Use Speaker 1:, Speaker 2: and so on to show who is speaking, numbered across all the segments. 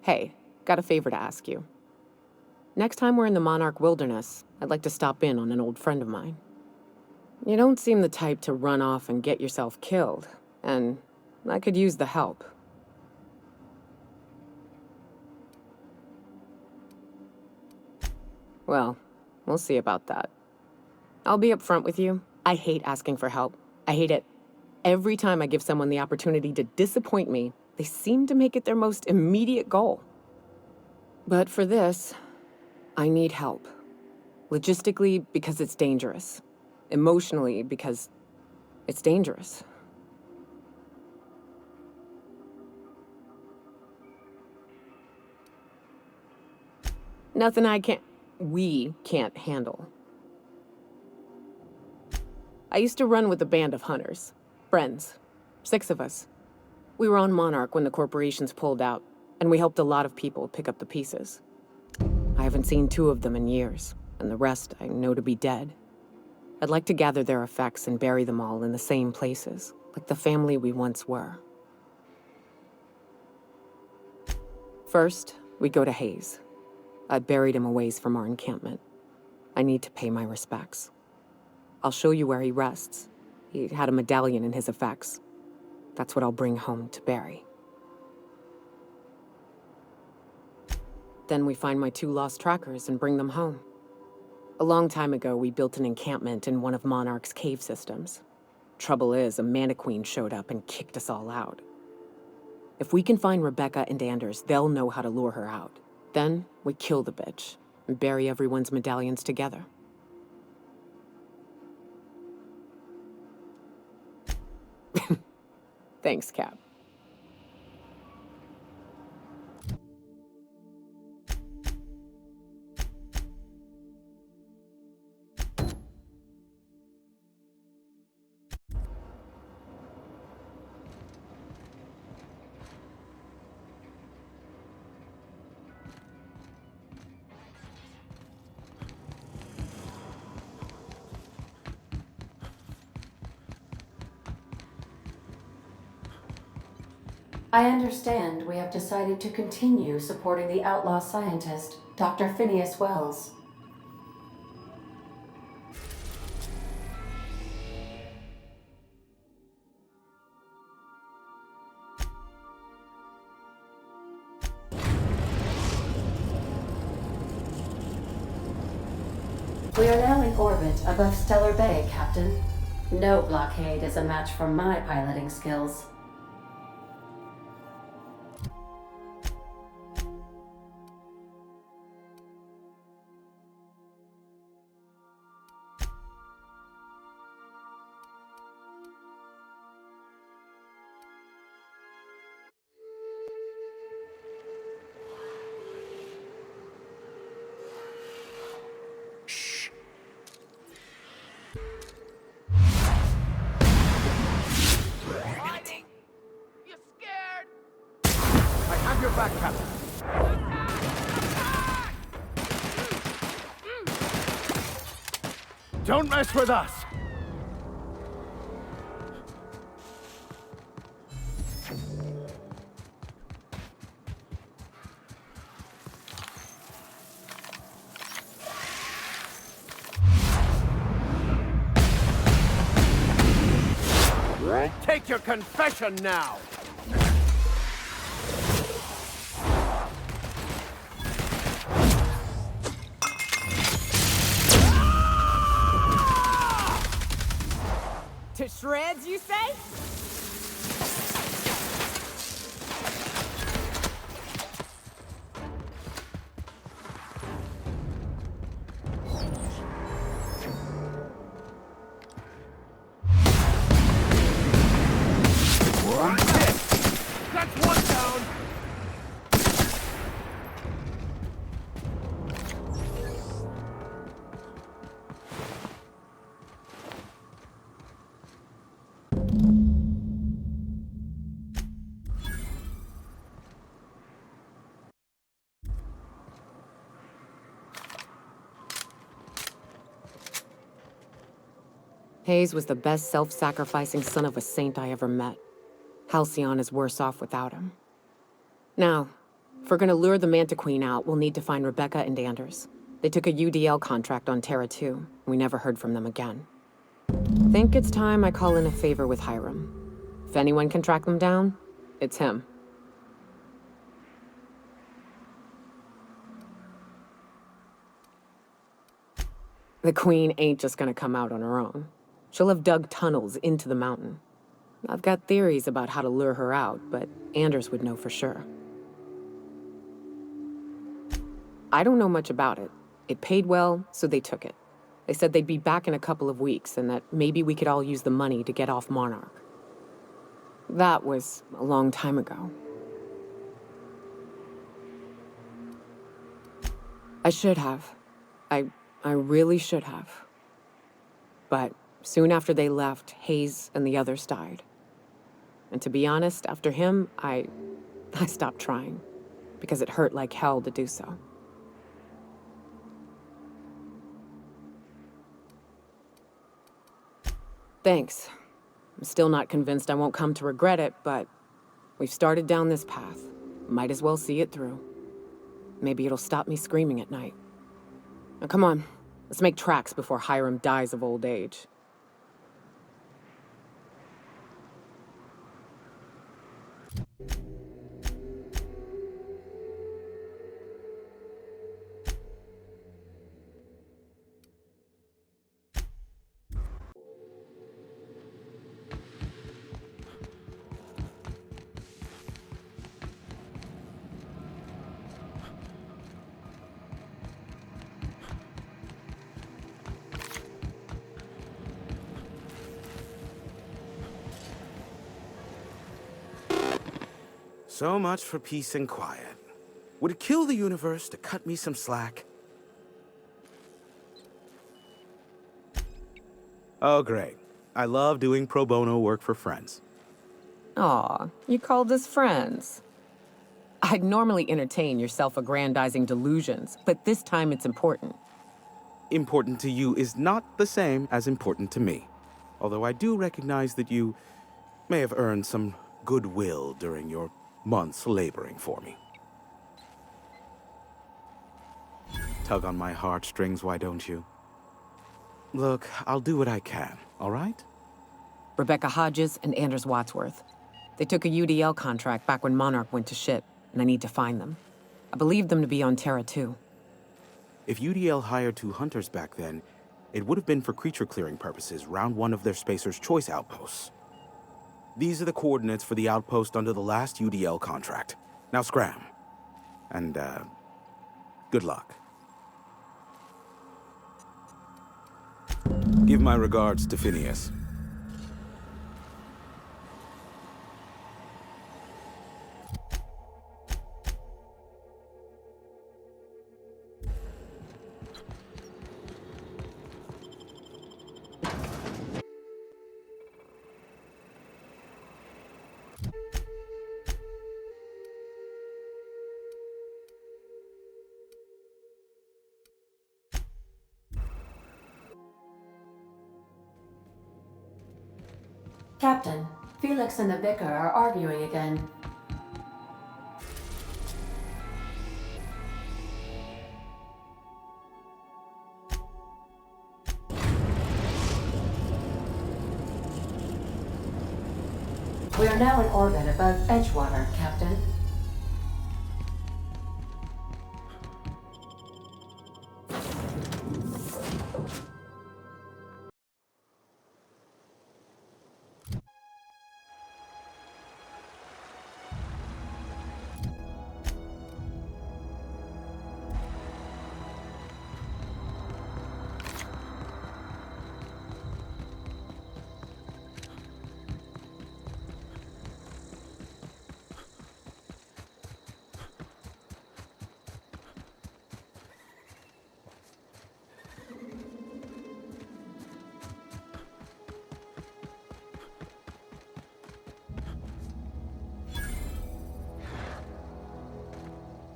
Speaker 1: Hey, got a favor to ask you. Next time we're in the Monarch Wilderness, I'd like to stop in on an old friend of mine. You don't seem the type to run off and get yourself killed, and I could use the help. Well, we'll see about that. I'll be upfront with you. I hate asking for help. I hate it. Every time I give someone the opportunity to disappoint me, they seem to make it their most immediate goal. But for this, I need help. Logistically, because it's dangerous. Emotionally, because it's dangerous. Nothing we can't handle. I used to run with a band of hunters. Friends. 6 of us. We were on Monarch when the corporations pulled out, and we helped a lot of people pick up the pieces. I haven't seen 2 of them in years, and the rest I know to be dead. I'd like to gather their effects and bury them all in the same places, like the family we once were. First, we go to Hayes. I buried him a ways from our encampment. I need to pay my respects. I'll show you where he rests. He had a medallion in his effects. That's what I'll bring home to bury. Then we find my 2 lost trackers and bring them home. A long time ago, we built an encampment in one of Monarch's cave systems. Trouble is, a Mantiqueen showed up and kicked us all out. If we can find Rebecca and Anders, they'll know how to lure her out. Then, we kill the bitch and bury everyone's medallions together. Thanks, Cap.
Speaker 2: I understand we have decided to continue supporting the outlaw scientist, Dr. Phineas Wells. We are now in orbit above Stellar Bay, Captain. No blockade is a match for my piloting skills.
Speaker 3: Back, Captain. Don't mess with us! Take your confession now!
Speaker 1: To shreds, you say?
Speaker 3: That's one down!
Speaker 1: Hayes was the best self-sacrificing son of a saint I ever met. Halcyon is worse off without him. Now, If we're gonna lure the Manta Queen out, we'll need to find Rebecca and Anders. They took a UDL contract on Terra 2. We never heard from them again. Think it's time I call in a favor with Hiram. If anyone can track them down, it's him. The Queen ain't just gonna come out on her own. She'll have dug tunnels into the mountain. I've got theories about how to lure her out, but Anders would know for sure. I don't know much about it. It paid well, so they took it. They said they'd be back in a couple of weeks, and that maybe we could all use the money to get off Monarch. That was a long time ago. I should have. I really should have. But soon after they left, Hayes and the others died. And to be honest, after him, I stopped trying, because it hurt like hell to do so. Thanks. I'm still not convinced I won't come to regret it, but we've started down this path. Might as well see it through. Maybe it'll stop me screaming at night. Now come on, let's make tracks before Hiram dies of old age.
Speaker 4: So much for peace and quiet. Would it kill the universe to cut me some slack? Oh, great. I love doing pro bono work for friends.
Speaker 1: Aw, you called us friends. I'd normally entertain your self-aggrandizing delusions, but this time it's important.
Speaker 4: Important to you is not the same as important to me. Although I do recognize that you may have earned some goodwill during your months laboring for me. Tug on my heartstrings, why don't you? Look, I'll do what I can, all right?
Speaker 1: Rebecca Hodges and Anders Wadsworth. They took a UDL contract back when Monarch went to shit, and I need to find them. I believed them to be on Terra 2.
Speaker 4: If UDL hired 2 hunters back then, it would have been for creature clearing purposes round one of their Spacer's Choice outposts. These are the coordinates for the outpost under the last UDL contract. Now scram. And, good luck. Give my regards to Phineas.
Speaker 2: Captain, Felix and the Vicar are arguing again. We are now in orbit above Edgewater, Captain.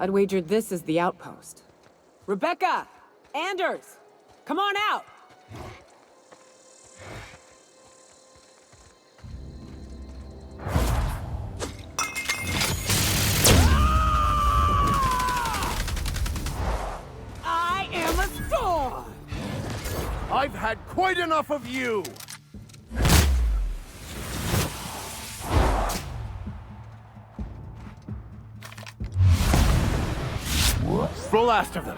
Speaker 1: I'd wager this is the outpost. Rebecca! Anders! Come on out!
Speaker 3: I've had quite enough of you! The last of them.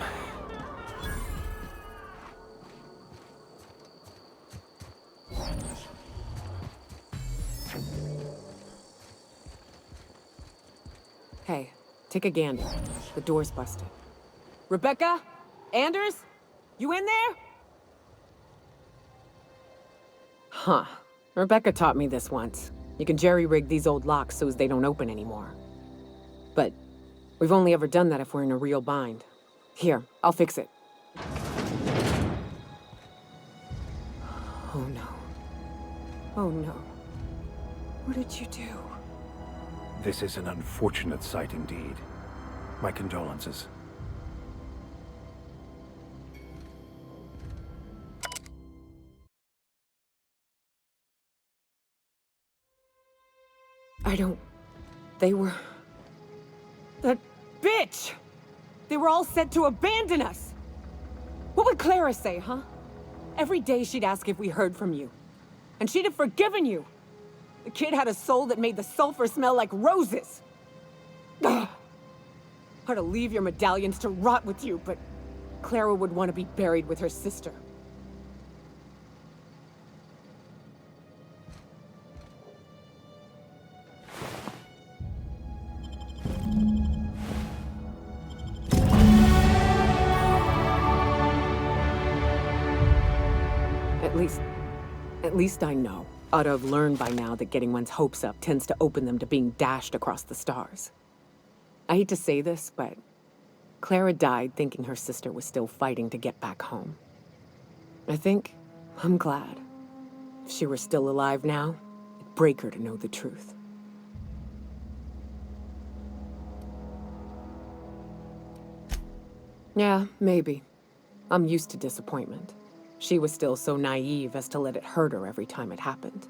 Speaker 1: Hey, take a gander. The door's busted. Rebecca? Anders? You in there? Huh. Rebecca taught me this once. You can jerry-rig these old locks so as they don't open anymore. But we've only ever done that if we're in a real bind. Here, I'll fix it. Oh no. Oh no. What did you do?
Speaker 3: This is an unfortunate sight indeed. My condolences.
Speaker 1: They were... That bitch! They were all set to abandon us! What would Clara say, huh? Every day she'd ask if we heard from you. And she'd have forgiven you! The kid had a soul that made the sulfur smell like roses! Ugh. I'd to leave your medallions to rot with you, but Clara would want to be buried with her sister. At least I know. Ought to have learned by now that getting one's hopes up tends to open them to being dashed across the stars. I hate to say this, but Clara died thinking her sister was still fighting to get back home. I'm glad. If she were still alive now, it'd break her to know the truth. Yeah, maybe. I'm used to disappointment. She was still so naive as to let it hurt her every time it happened.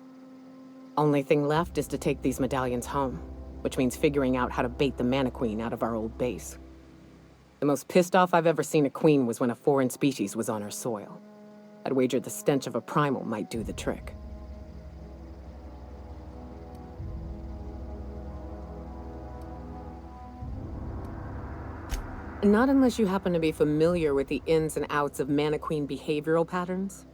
Speaker 1: Only thing left is to take these medallions home, which means figuring out how to bait the Mana Queen out of our old base. The most pissed off I've ever seen a queen was when a foreign species was on her soil. I'd wager the stench of a primal might do the trick. Not unless you happen to be familiar with the ins and outs of Mana Queen behavioral patterns.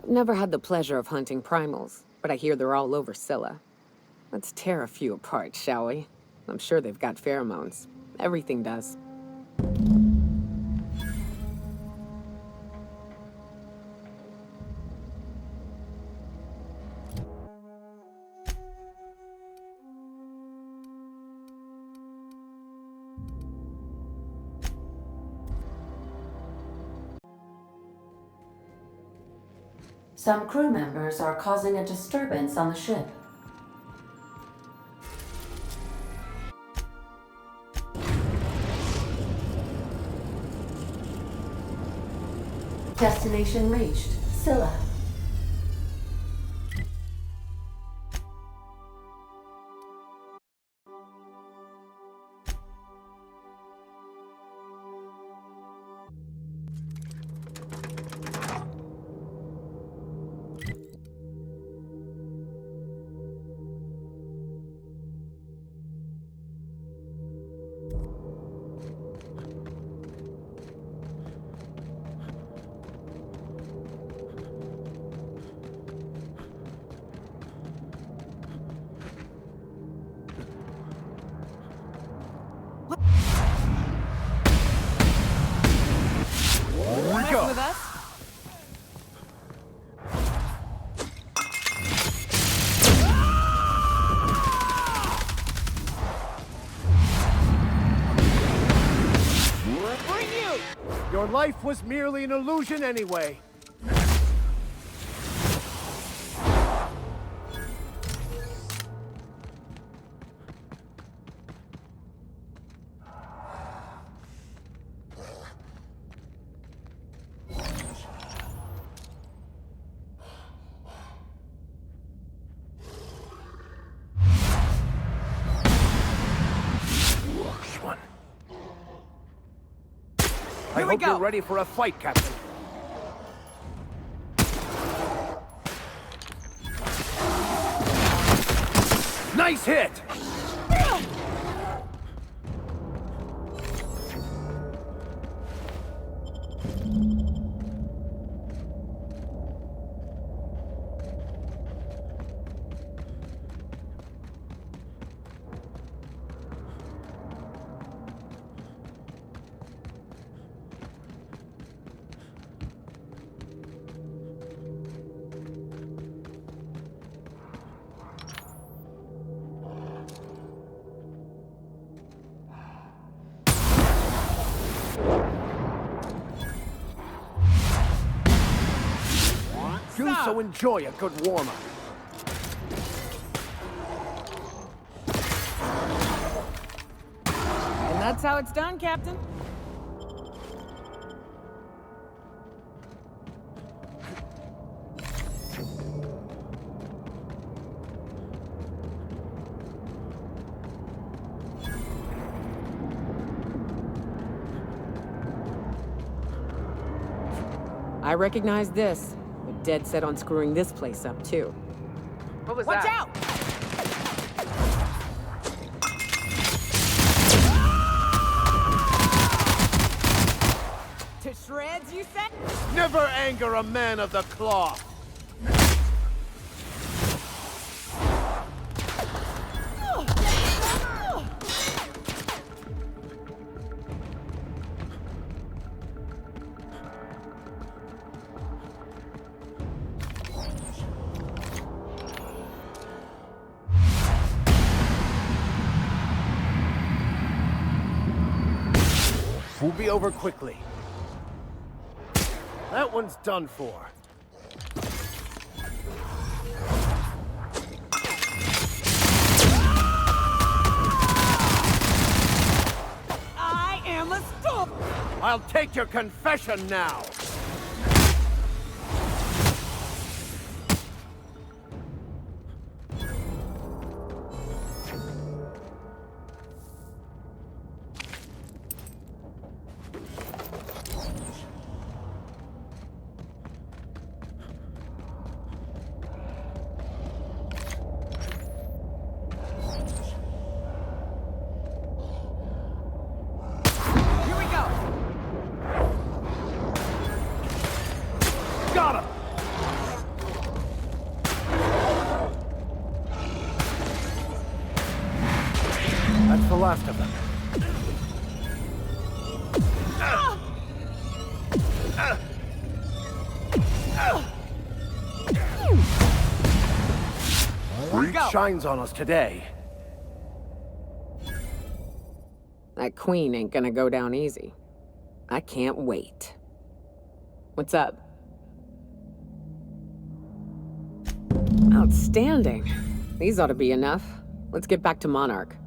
Speaker 1: I've never had the pleasure of hunting primals, but I hear they're all over Scylla. Let's tear a few apart, shall we? I'm sure they've got pheromones. Everything does.
Speaker 2: Some crew members are causing a disturbance on the ship. Destination reached. Scylla.
Speaker 3: Go.
Speaker 1: With us?
Speaker 3: Bring you! Your life was merely an illusion anyway. I hope you're ready for a fight, Captain. Nice hit! So enjoy a good warm-up.
Speaker 1: And that's how it's done, Captain. I recognize this. They're dead set on screwing this place up, too. What was that? Watch out! To shreds, you said?
Speaker 3: Never anger a man of the cloth! We'll be over quickly. That one's done for.
Speaker 1: I am a storm!
Speaker 3: I'll take your confession now! That's the last of them. Greed shines on us today.
Speaker 1: That queen ain't gonna go down easy. I can't wait. What's up? Outstanding. These ought to be enough. Let's get back to Monarch.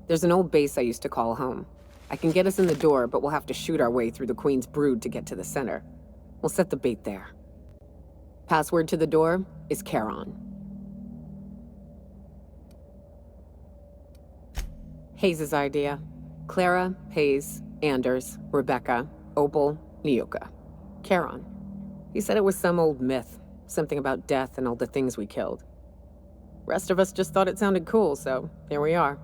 Speaker 1: There's an old base I used to call home. I can get us in the door, but we'll have to shoot our way through the Queen's brood to get to the center. We'll set the bait there. Password to the door is Charon. Hayes' idea. Clara, Hayes, Anders, Rebecca, Opal, Nyoka. Charon. He said it was some old myth. Something about death and all the things we killed. Rest of us just thought it sounded cool, so here we are.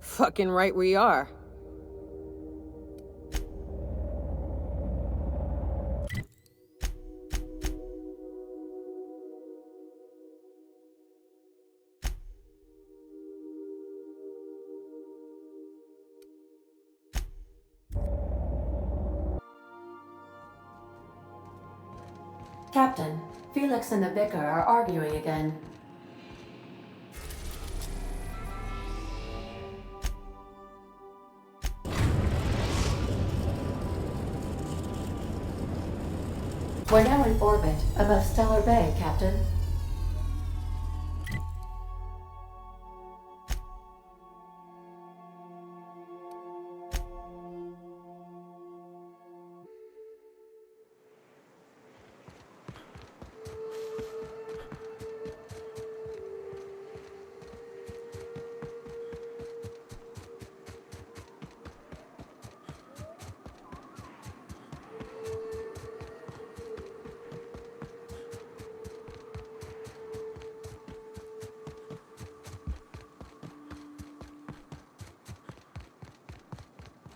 Speaker 1: Fucking right we are.
Speaker 2: Captain, Felix and the Vicar are arguing again. We're now in orbit above Stellar Bay, Captain.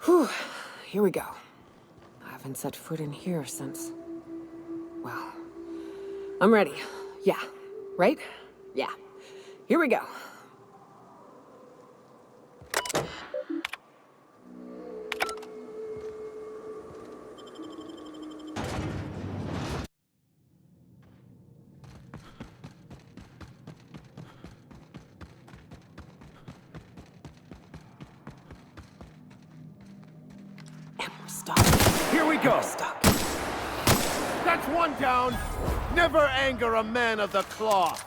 Speaker 1: Whew, here we go. I haven't set foot in here since... Well, I'm ready. Yeah, right? Yeah. Here we go. And we're stuck.
Speaker 3: Here we go!
Speaker 1: We're stuck.
Speaker 3: That's one down! Never anger a man of the cloth!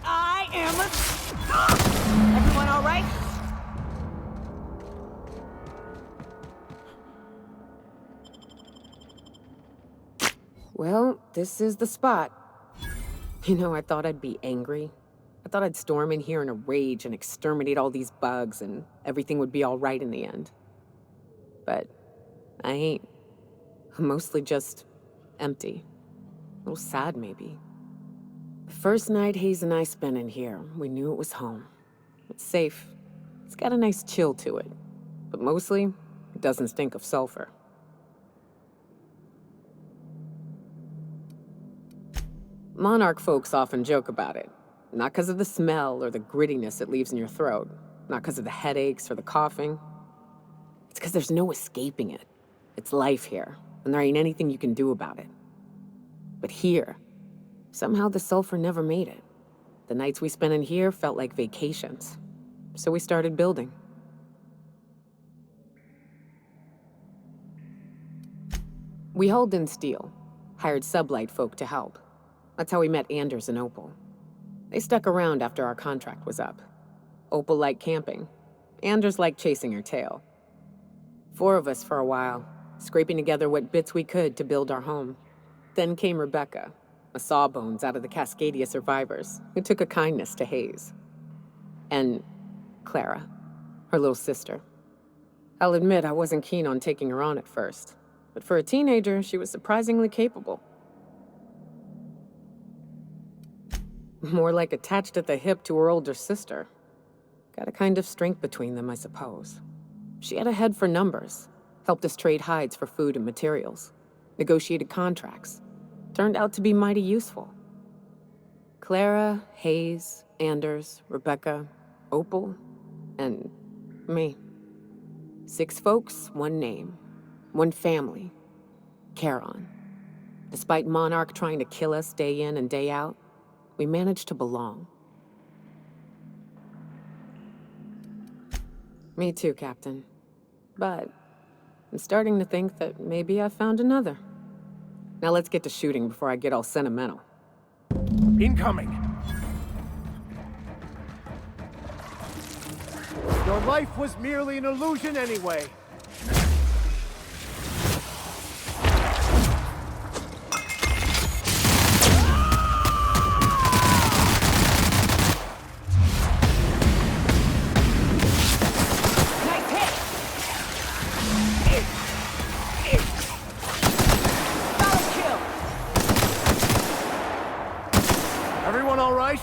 Speaker 1: I am a... Everyone all right? Well, this is the spot. You know, I thought I'd be angry. I thought I'd storm in here in a rage and exterminate all these bugs and everything would be all right in the end. But I ain't. I'm mostly just empty. A little sad, maybe. The first night Hayes and I spent in here, we knew it was home. It's safe. It's got a nice chill to it. But mostly, it doesn't stink of sulfur. Monarch folks often joke about it. Not because of the smell or the grittiness it leaves in your throat. Not because of the headaches or the coughing. It's because there's no escaping it. It's life here, and there ain't anything you can do about it. But here, somehow the sulfur never made it. The nights we spent in here felt like vacations. So we started building. We hauled in steel, hired sublight folk to help. That's how we met Anders and Opal. They stuck around after our contract was up. Opal liked camping. Anders liked chasing her tail. 4 of us for a while, scraping together what bits we could to build our home. Then came Rebecca, a sawbones out of the Cascadia survivors, who took a kindness to Hayes. And Clara, her little sister. I'll admit I wasn't keen on taking her on at first, but for a teenager, she was surprisingly capable. More like attached at the hip to her older sister. Got a kind of strength between them, I suppose. She had a head for numbers, helped us trade hides for food and materials, negotiated contracts. Turned out to be mighty useful. Clara, Hayes, Anders, Rebecca, Opal, and me. 6 folks, 1 name, 1 family. Charon. Despite Monarch trying to kill us day in and day out, we managed to belong. Me too, Captain. But I'm starting to think that maybe I found another. Now let's get to shooting before I get all sentimental.
Speaker 3: Incoming! Your life was merely an illusion anyway. Everyone all right?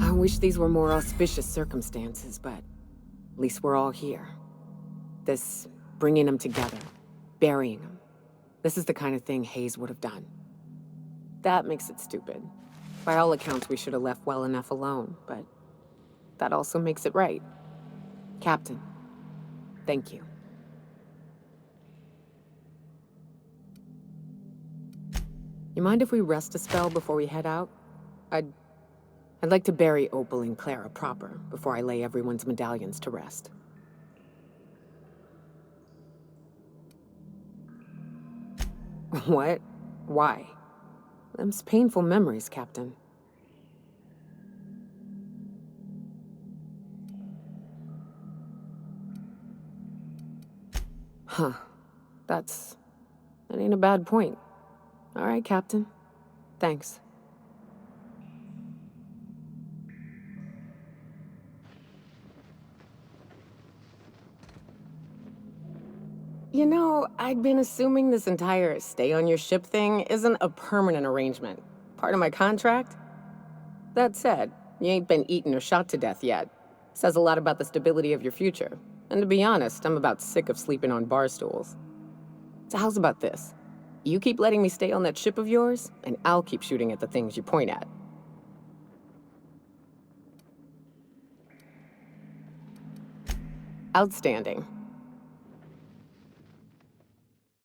Speaker 1: I wish these were more auspicious circumstances, but at least we're all here. This bringing them together, burying them. This is the kind of thing Hayes would have done. That makes it stupid. By all accounts, we should have left well enough alone, but that also makes it right. Captain, thank you. You mind if we rest a spell before we head out? I'd like to bury Opal and Clara proper before I lay everyone's medallions to rest. What? Why? Them's painful memories, Captain. Huh. That ain't a bad point. All right, Captain. Thanks. You know, I'd been assuming this entire stay on your ship thing isn't a permanent arrangement. Part of my contract? That said, you ain't been eaten or shot to death yet. Says a lot about the stability of your future. And to be honest, I'm about sick of sleeping on bar stools. So how's about this? You keep letting me stay on that ship of yours, and I'll keep shooting at the things you point at. Outstanding.